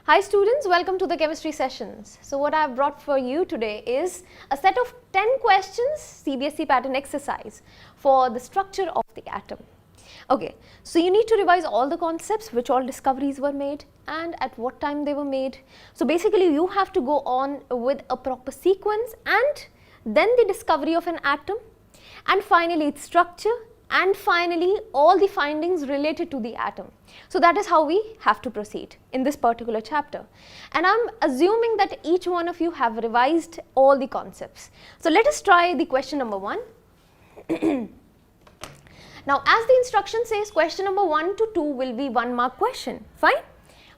Hi students, welcome to the chemistry sessions. So what I have brought for you today is a set of 10 questions CBSE pattern exercise for the structure of the atom. Okay, so you need to revise all the concepts, which all discoveries were made and at what time they were made. So basically you have to go on with a proper sequence and then the discovery of an atom and finally its structure and finally all the findings related to the atom. So that is how we have to proceed in this particular chapter. And I am assuming that each one of you have revised all the concepts. So let us try the question number 1. Now as the instruction says, question number 1 to 2 will be 1 mark question, fine?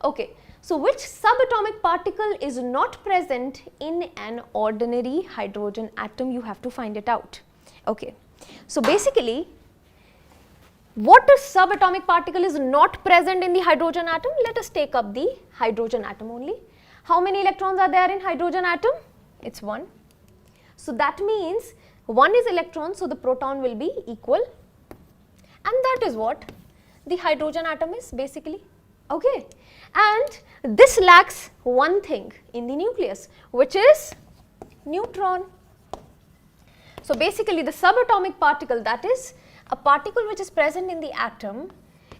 Okay, so which subatomic particle is not present in an ordinary hydrogen atom? You have to find it out. Okay, so basically what a subatomic particle is not present in the hydrogen atom? Let us take up the hydrogen atom only. How many electrons are there in hydrogen atom? It's 1. So that means 1 is electron, so the proton will be equal, and that is what the hydrogen atom is basically. Okay, and this lacks one thing in the nucleus, which is neutron. So basically the subatomic particle, that is a particle which is present in the atom,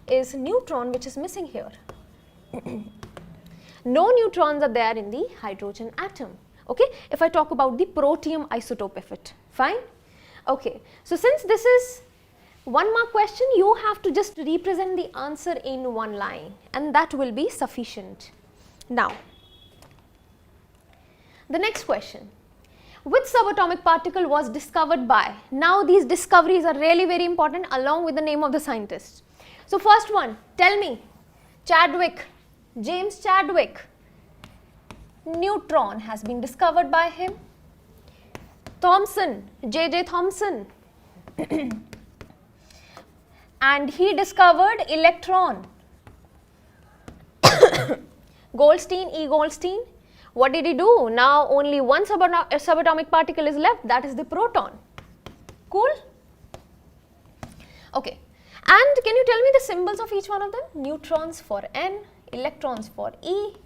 is neutron, which is missing here. No neutrons are there in the hydrogen atom. Okay, if I talk about the protium isotope of it, fine? Okay, so since this is 1 mark question, you have to just represent the answer in one line and that will be sufficient. Now, the next question. Which subatomic particle was discovered by? Now these discoveries are really very important along with the name of the scientist. So first one, tell me, Chadwick, James Chadwick, neutron has been discovered by him. Thomson, J.J. Thomson, and he discovered electron. Goldstein, E. Goldstein, what did he do? Now only one subatomic particle is left, that is the proton. Cool? Okay, and can you tell me the symbols of each one of them? Neutrons for N, electrons for E,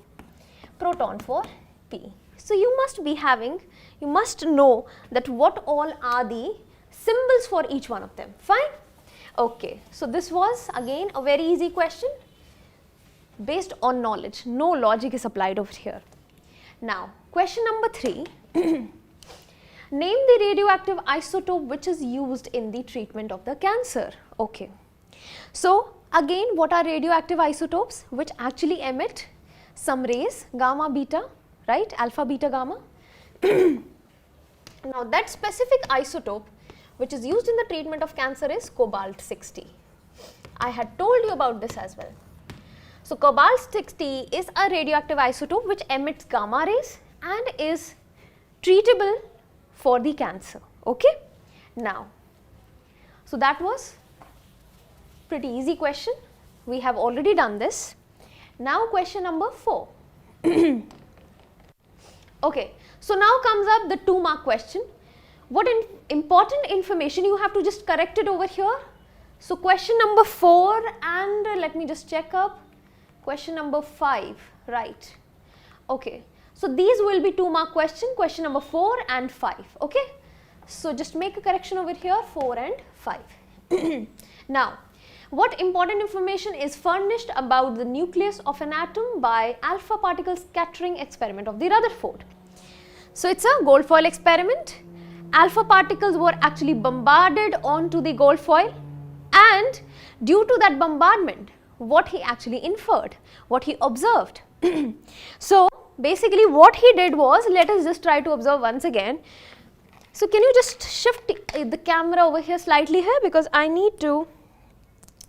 proton for P. So you must know that what all are the symbols for each one of them, fine? Okay, so this was again a very easy question based on knowledge, no logic is applied over here. Now, question number 3, name the radioactive isotope which is used in the treatment of the cancer. Okay, so again what are radioactive isotopes? Which actually emit some rays, gamma, beta, right, alpha, beta, gamma. Now that specific isotope which is used in the treatment of cancer is cobalt-60. I had told you about this as well. So cobalt-60 is a radioactive isotope which emits gamma rays and is treatable for the cancer. Okay? Now, so that was pretty easy question. We have already done this. Now question number 4. Okay, so now comes up the 2 mark question. What important information you have to just correct it over here. So question number 4 and let me just check up. Question number 5, right? Okay, so these will be 2 mark question, question number 4 and 5, okay? So just make a correction over here, 4 and 5. Now, what important information is furnished about the nucleus of an atom by alpha particle scattering experiment of the Rutherford? So it's a gold foil experiment. Alpha particles were actually bombarded onto the gold foil, and due to that bombardment, what he actually inferred, what he observed. So basically what he did was, let us just try to observe once again. So can you just shift the camera over here slightly here, because I need to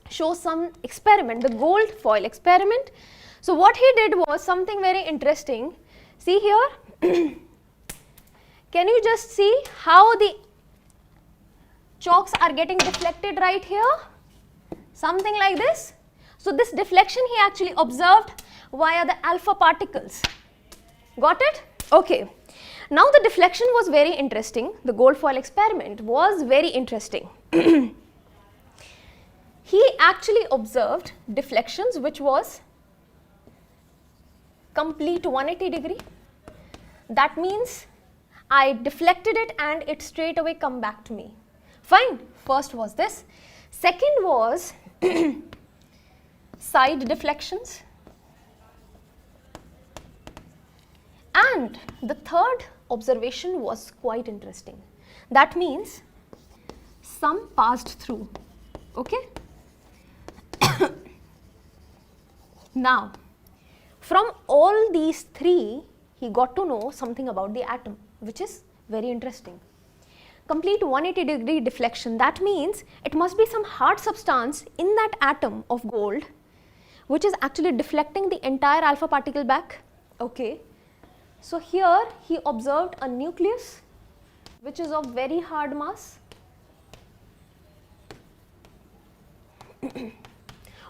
show some experiment, the gold foil experiment. So what he did was something very interesting. See here, can you just see how the chalks are getting deflected right here? Something like this. So this deflection he actually observed via the alpha particles. Got it? Okay. Now the deflection was very interesting. The gold foil experiment was very interesting. He actually observed deflections which was complete 180 degree. That means I deflected it and it straight away come back to me. Fine, first was this. Second was side deflections. And the third observation was quite interesting. That means some passed through, okay? Now, from all these three, he got to know something about the atom, which is very interesting. Complete 180 degree deflection, that means it must be some hard substance in that atom of gold, which is actually deflecting the entire alpha particle back, okay? So here he observed a nucleus which is of very hard mass.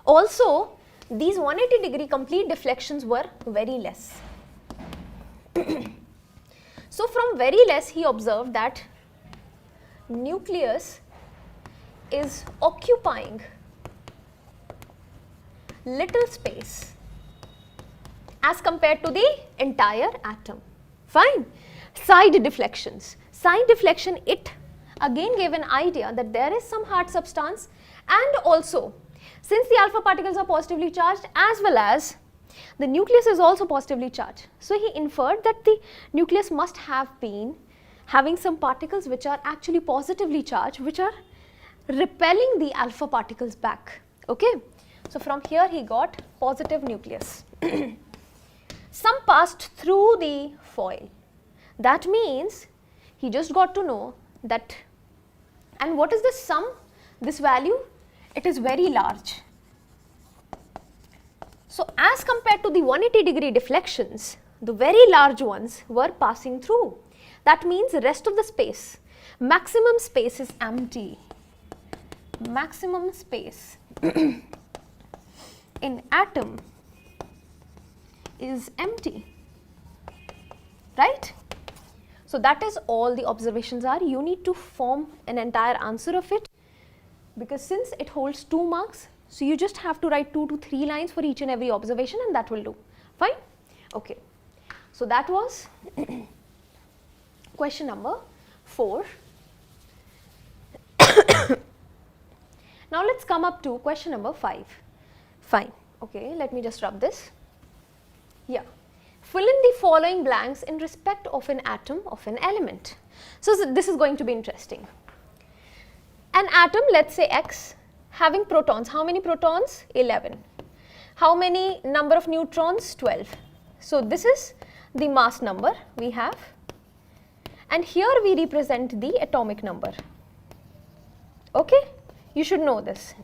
Also, these 180 degree complete deflections were very less. So from very less he observed that nucleus is occupying little space as compared to the entire atom. Fine. Side deflections. Side deflection, it again gave an idea that there is some hard substance, and also since the alpha particles are positively charged as well as the nucleus is also positively charged. So he inferred that the nucleus must have been having some particles which are actually positively charged, which are repelling the alpha particles back. Okay. So from here he got positive nucleus. Some passed through the foil. That means he just got to know that, and what is this sum, this value? It is very large. So as compared to the 180 degree deflections, the very large ones were passing through. That means the rest of the space, maximum space is empty. Maximum space in atom is empty, right? So that is all the observations are. You need to form an entire answer of it, because since it holds 2 marks, so you just have to write 2 to 3 lines for each and every observation, and that will do. Fine? Okay. So that was question number 4. Now let's come up to question number 5. Fine. Okay, let me just rub this. Yeah. Fill in the following blanks in respect of an atom of an element. So this is going to be interesting. An atom, let's say X, having protons. How many protons? 11. How many number of neutrons? 12. So this is the mass number we have, and here we represent the atomic number. Okay, you should know this.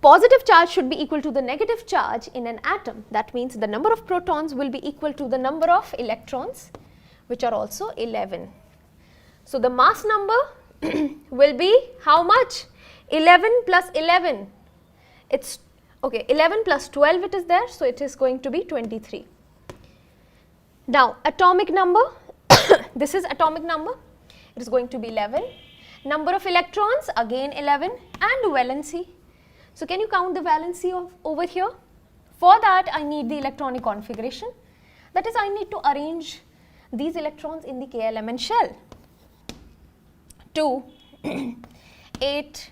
Positive charge should be equal to the negative charge in an atom. That means the number of protons will be equal to the number of electrons, which are also 11. So the mass number will be how much? 11 plus 11. It's okay, 11 plus 12 it is there, so it is going to be 23. Now atomic number, this is atomic number, it is going to be 11. Number of electrons, again 11, and valency. So can you count the valency of over here? For that I need the electronic configuration. That is, I need to arrange these electrons in the k element shell. 2, 8,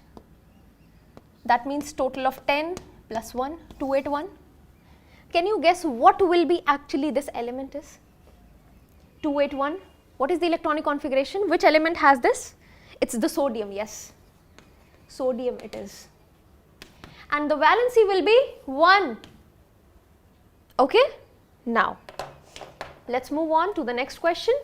that means total of 10 plus 1, 281. Can you guess what will be actually this element is? 281. What is the electronic configuration? Which element has this? It's the sodium, yes. Sodium it is. And the valency will be 1. Okay? Now, let's move on to the next question.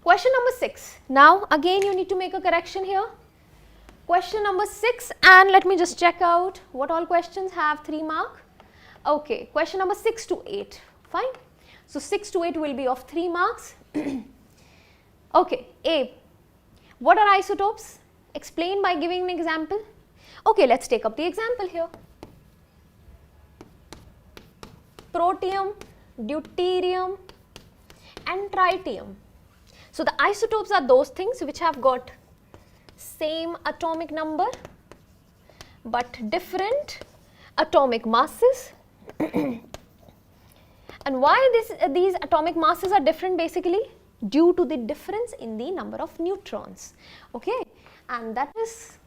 Question number 6. Now, again you need to make a correction here. Question number 6, and let me just check out what all questions have 3 mark. Okay, question number 6 to 8. Fine. So 6 to 8 will be of 3 marks. Okay, A. What are isotopes? Explain by giving an example. Okay, let's take up the example here. Protium, deuterium, and tritium. So the isotopes are those things which have got same atomic number but different atomic masses. And why these atomic masses are different? Basically due to the difference in the number of neutrons. Okay, and that is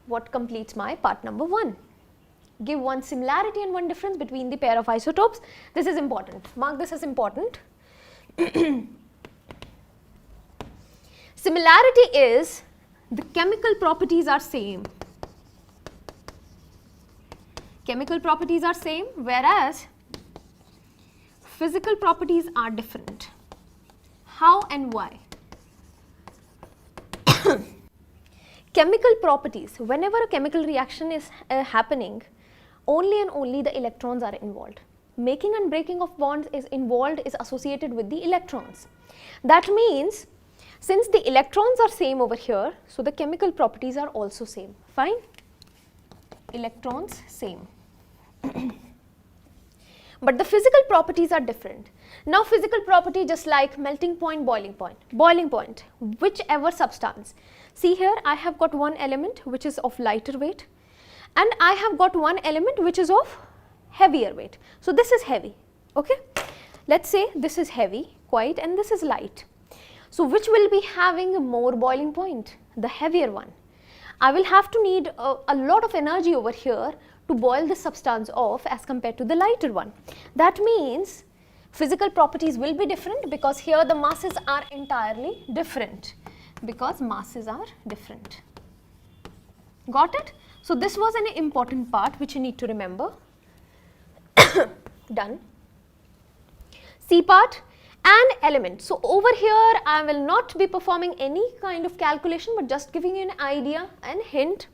what completes my part number 1. Give one similarity and one difference between the pair of isotopes. This is important. Mark this as important. Similarity is the chemical properties are same. Chemical properties are same, whereas physical properties are different. How and why? Chemical properties, whenever a chemical reaction is happening, only and only the electrons are involved. Making and breaking of bonds is associated with the electrons. That means since the electrons are same over here, so the chemical properties are also same. Fine? Electrons same. But the physical properties are different. Now physical property, just like melting point, boiling point, whichever substance. See here, I have got one element which is of lighter weight, and I have got one element which is of heavier weight. So this is heavy, okay. Let's say this is heavy quite and this is light. So which will be having more boiling point? The heavier one. I will have to need a lot of energy over here to boil the substance off as compared to the lighter one. That means physical properties will be different because here the masses are entirely different, because masses are different. Got it? So this was an important part which you need to remember. Done. C part, an element. So over here I will not be performing any kind of calculation, but just giving you an idea and hint.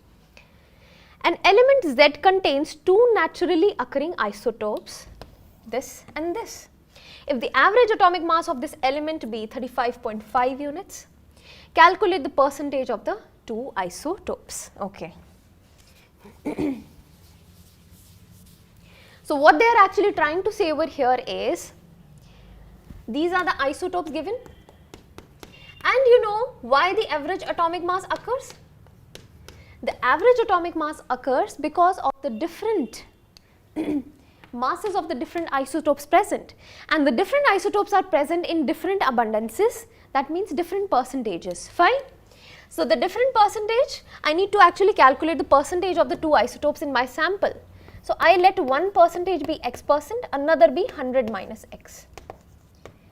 An element Z contains two naturally occurring isotopes, this and this. If the average atomic mass of this element be 35.5 units, calculate the percentage of the two isotopes. Okay. So what they are actually trying to say over here is, these are the isotopes given, and you know why the average atomic mass occurs? The average atomic mass occurs because of the different masses of the different isotopes present, and the different isotopes are present in different abundances. That means different percentages. Fine. So the different percentage, I need to actually calculate the percentage of the two isotopes in my sample. So I let one percentage be X%, another be 100 minus X.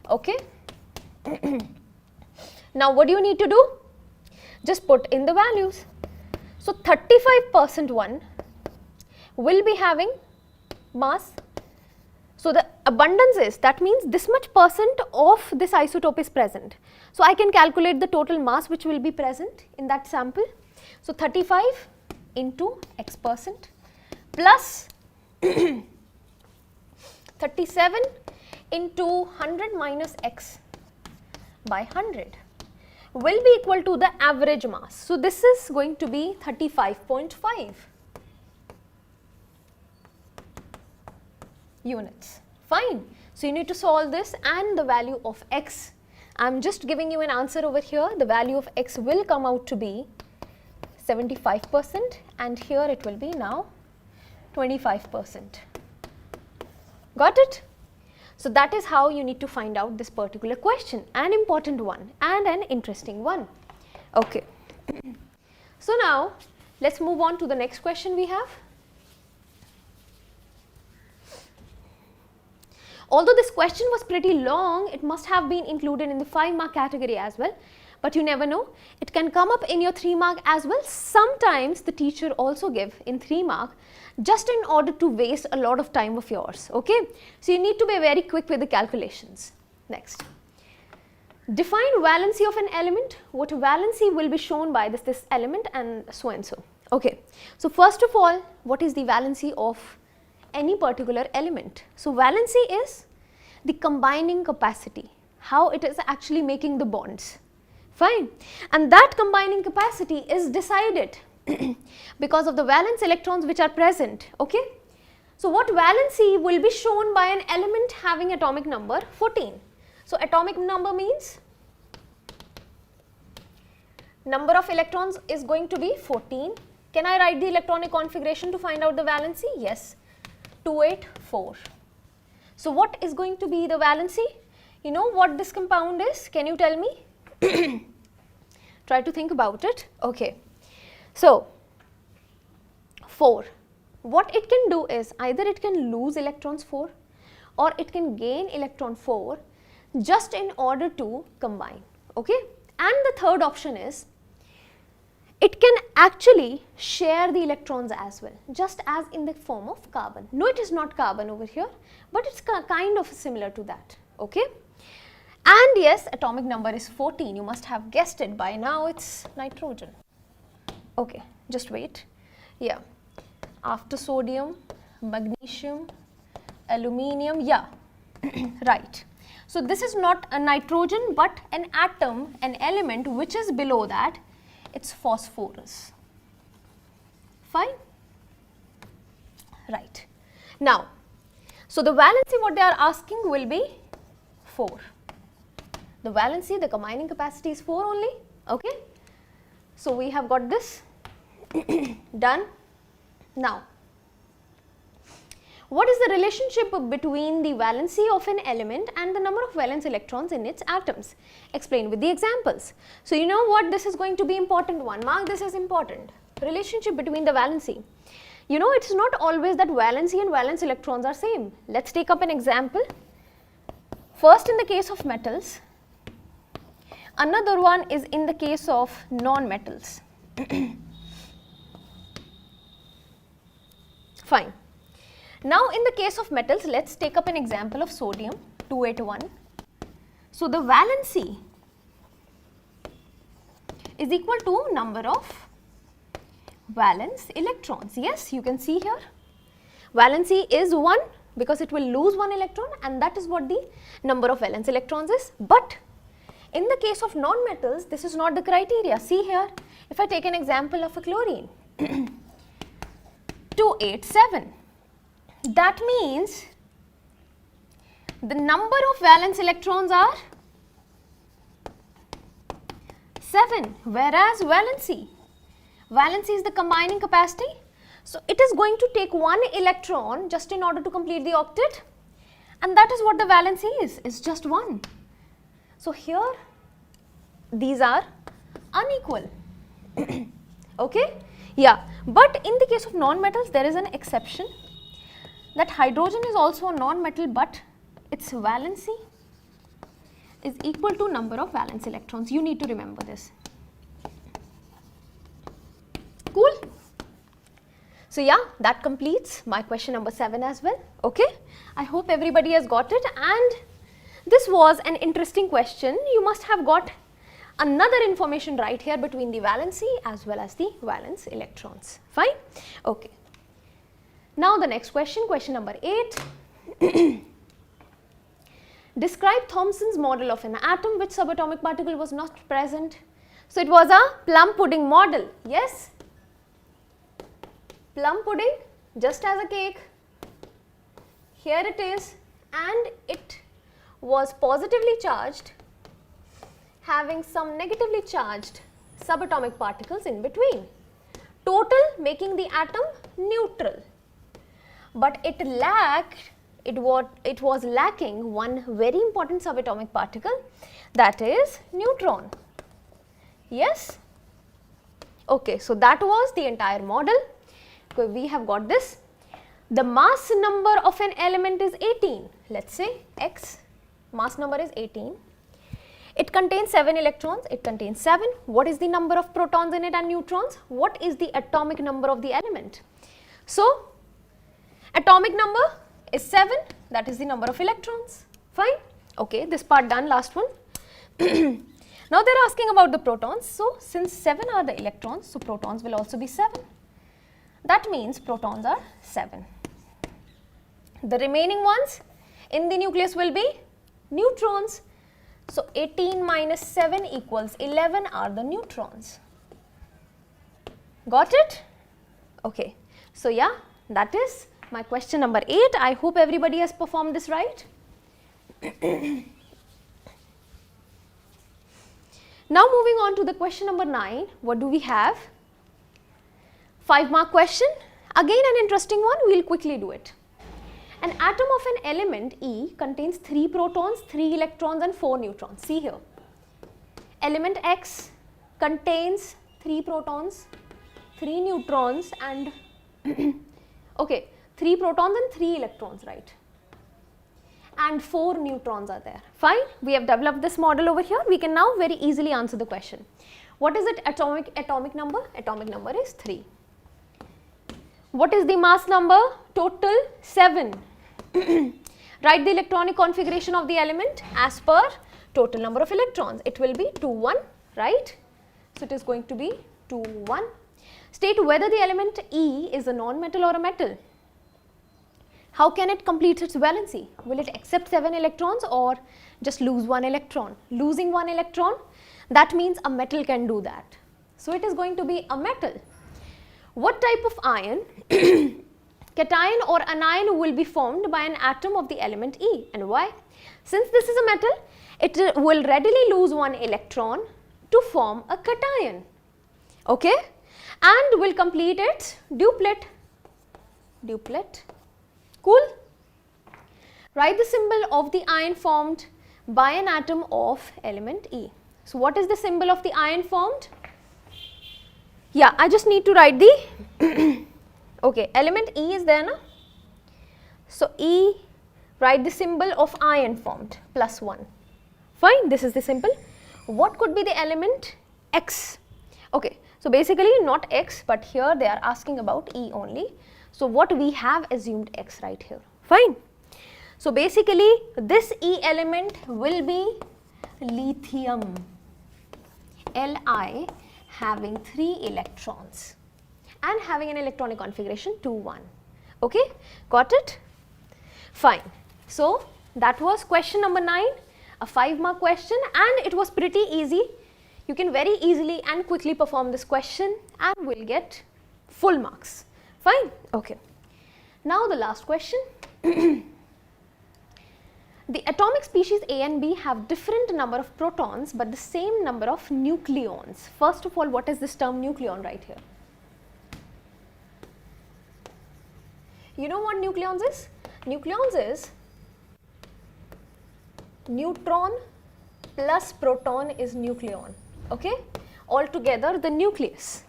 Okay. Now what do you need to do? Just put in the values. So 35% one will be having mass. So the abundance is, that means this much percent of this isotope is present. So I can calculate the total mass which will be present in that sample. So 35 into X% plus 37 into 100 minus X by 100 will be equal to the average mass. So this is going to be 35.5 units. Fine. So you need to solve this, and the value of X, I am just giving you an answer over here. The value of X will come out to be 75%, and here it will be now 25%. Got it? So that is how you need to find out this particular question, an important one and an interesting one. Okay. So now let's move on to the next question we have. Although this question was pretty long, it must have been included in the 5-mark category as well, but you never know, it can come up in your 3-mark as well. Sometimes the teacher also give in 3-mark just in order to waste a lot of time of yours. Okay, so you need to be very quick with the calculations. Next, define valency of an element. What valency will be shown by this element and so and so. Okay, so first of all, what is the valency of any particular element? So valency is the combining capacity, how it is actually making the bonds. Fine. And that combining capacity is decided because of the valence electrons which are present. Okay. So what valency will be shown by an element having atomic number 14. So atomic number means number of electrons is going to be 14. Can I write the electronic configuration to find out the valency? Yes, 284. So what is going to be the valency? You know what this compound is? Can you tell me? Try to think about it. Okay. So 4. What it can do is either it can lose electrons 4 or it can gain electron 4 just in order to combine. Okay. And the third option is it can actually share the electrons as well, just as in the form of carbon. No, it is not carbon over here, but it's kind of similar to that. Okay. And yes, atomic number is 14. You must have guessed it by now. It's nitrogen. Okay, just wait. Yeah. After sodium, magnesium, aluminium. Yeah, right. So this is not a nitrogen, but an atom, an element which is below that. It's phosphorus. Fine. Right. Now, so the valency what they are asking will be 4. The valency, the combining capacity is 4 only. Okay. So we have got this done. Now, what is the relationship between the valency of an element and the number of valence electrons in its atoms? Explain with the examples. So you know what, this is going to be important one. Mark this as important. Relationship between the valency. You know, it's not always that valency and valence electrons are same. Let's take up an example. First, in the case of metals. Another one is in the case of non-metals. Fine. Now, in the case of metals, let's take up an example of sodium 281. So, the valency is equal to number of valence electrons. Yes, you can see here. Valency is 1 because it will lose 1 electron, and that is what the number of valence electrons is. But in the case of non-metals, this is not the criteria. See here, if I take an example of a chlorine, 287. That means the number of valence electrons are 7, whereas valency is the combining capacity. So it is going to take 1 electron just in order to complete the octet, and that is what the valency is. It's just 1. So here these are unequal. Okay? Yeah, but in the case of non-metals there is an exception, that hydrogen is also a non-metal, but its valency is equal to number of valence electrons. You need to remember this. Cool? So yeah, that completes my question number 7 as well. Okay? I hope everybody has got it, and this was an interesting question. You must have got another information right here between the valency as well as the valence electrons. Fine? Okay. Now the next question, question number 8. Describe Thomson's model of an atom which subatomic particle was not present. So it was a plum pudding model. Yes? Plum pudding, just as a cake. Here it is, and it was positively charged, having some negatively charged subatomic particles in between. Total making the atom neutral. But it was lacking one very important subatomic particle, that is neutron. Yes? Okay, so that was the entire model. Okay, we have got this. The mass number of an element is 18. Let's say X, mass number is 18. It contains 7 electrons, it contains 7. What is the number of protons in it and neutrons? What is the atomic number of the element? So, atomic number is 7, that is the number of electrons. Fine? Okay, this part done, last one. Now they are asking about the protons. So, since 7 are the electrons, so protons will also be 7. That means protons are 7. The remaining ones in the nucleus will be neutrons. So, 18 minus 7 equals 11 are the neutrons. Got it? Okay. So, yeah, that is my question number 8. I hope everybody has performed this right. Now, moving on to the question number 9. What do we have? 5-mark question. Again an interesting one, we will quickly do it. An atom of an element E contains 3 protons, 3 electrons and 4 neutrons. See here. Element X contains 3 protons, 3 neutrons and okay, 3 protons and 3 electrons, right? And 4 neutrons are there. Fine, we have developed this model over here. We can now very easily answer the question. What is it atomic number? Atomic number is 3. What is the mass number? Total 7. Write the electronic configuration of the element as per total number of electrons. It will be 2, 1, right? So it is going to be 2, 1. State whether the element E is a non-metal or a metal. How can it complete its valency? Will it accept 7 electrons or just lose 1 electron? Losing 1 electron, that means a metal can do that. So it is going to be a metal. What type of ion, cation or anion, will be formed by an atom of the element E, and why? Since this is a metal, it will readily lose 1 electron to form a cation, okay, and will complete its duplet. Cool. Write the symbol of the ion formed by an atom of element E. So what is the symbol of the ion formed? Yeah, I just need to write the okay, element E is there, na? So E, write the symbol of ion formed, +1. Fine, this is the symbol. What could be the element? X. Okay, so basically not X, but here they are asking about E only. So what we have assumed X right here. Fine. So basically this E element will be lithium, Li, having 3 electrons and having an electronic configuration 2, 1. Okay, got it? Fine. So that was question number 9, a 5-mark question, and it was pretty easy. You can very easily and quickly perform this question and will get full marks. Fine. Okay. Now the last question. The atomic species A and B have different number of protons but the same number of nucleons. First of all, what is this term nucleon right here? You know what nucleons is? Nucleons is neutron plus proton is nucleon, okay? Altogether the nucleus.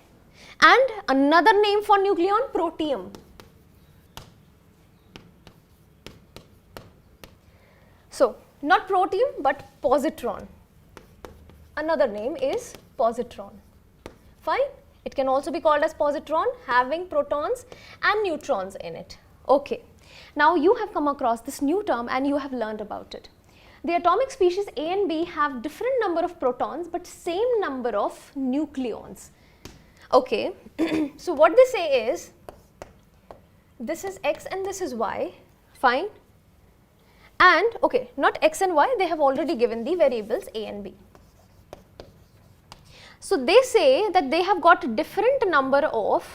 And another name for nucleon, protium. So, not protium but positron. Another name is positron. Fine. It can also be called as positron, having protons and neutrons in it. Okay. Now you have come across this new term and you have learned about it. The atomic species A and B have different number of protons but same number of nucleons. Okay. So what they say is, this is X and this is Y. Fine. And okay, not X and Y, they have already given the variables A and B. So they say that they have got different number of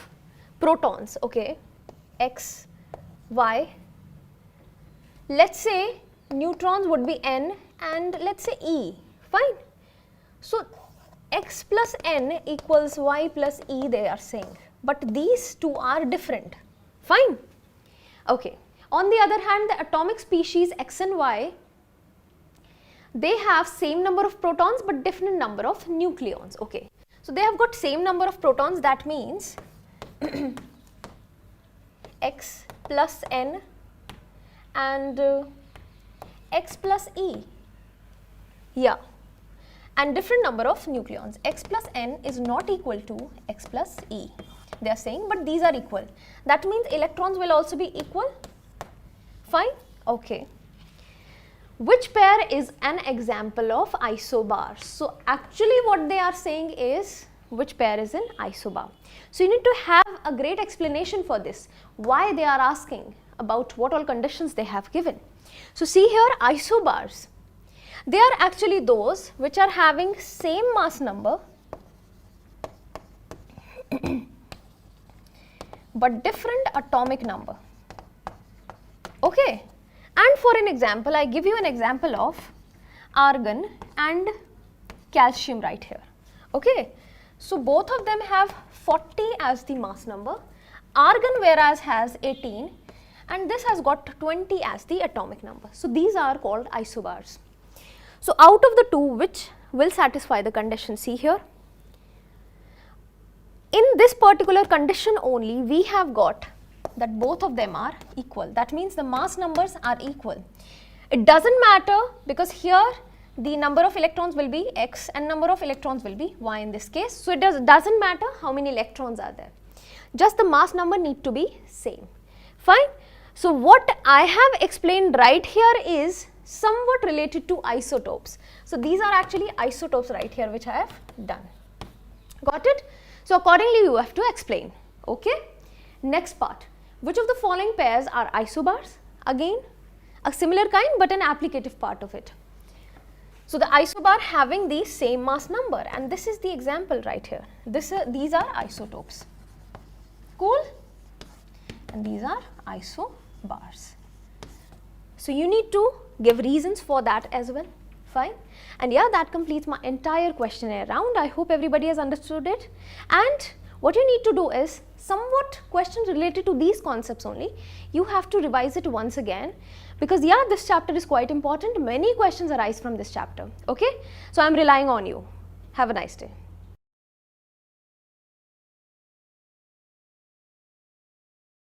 protons, okay, X, Y. Let's say neutrons would be N and let's say E, fine. So X plus N equals Y plus E they are saying, but these two are different, fine, okay. On the other hand, the atomic species X and Y, they have same number of protons but different number of nucleons, okay. So they have got same number of protons, that means X plus N and X plus E, yeah, and different number of nucleons. X plus N is not equal to X plus E, they are saying, but these are equal. That means electrons will also be equal. Fine, okay. Which pair is an example of isobar? So actually what they are saying is, which pair is an isobar? So you need to have a great explanation for this, why they are asking about what all conditions they have given. So see here, isobars, they are actually those which are having same mass number but different atomic number. Okay, and for an example, I give you an example of argon and calcium right here. Okay, So both of them have 40 as the mass number. Argon whereas has 18 and this has got 20 as the atomic number. So these are called isobars. So out of the two, which will satisfy the condition? See here. In this particular condition only, we have got that both of them are equal. That means the mass numbers are equal. It doesn't matter because here the number of electrons will be x and number of electrons will be y in this case. So it doesn't matter how many electrons are there. Just the mass number need to be same. Fine. So what I have explained right here is somewhat related to isotopes. So these are actually isotopes right here which I have done. Got it? So accordingly you have to explain. Okay. Next part. Which of the following pairs are isobars? Again a similar kind but an applicative part of it. So the isobar having the same mass number, and this is the example right here. These are isotopes. Cool? And these are isobars. So you need to give reasons for that as well. Fine. And yeah, that completes my entire questionnaire round. I hope everybody has understood it. And what you need to do is somewhat questions related to these concepts only. You have to revise it once again because yeah, this chapter is quite important. Many questions arise from this chapter. Okay. So I am relying on you. Have a nice day.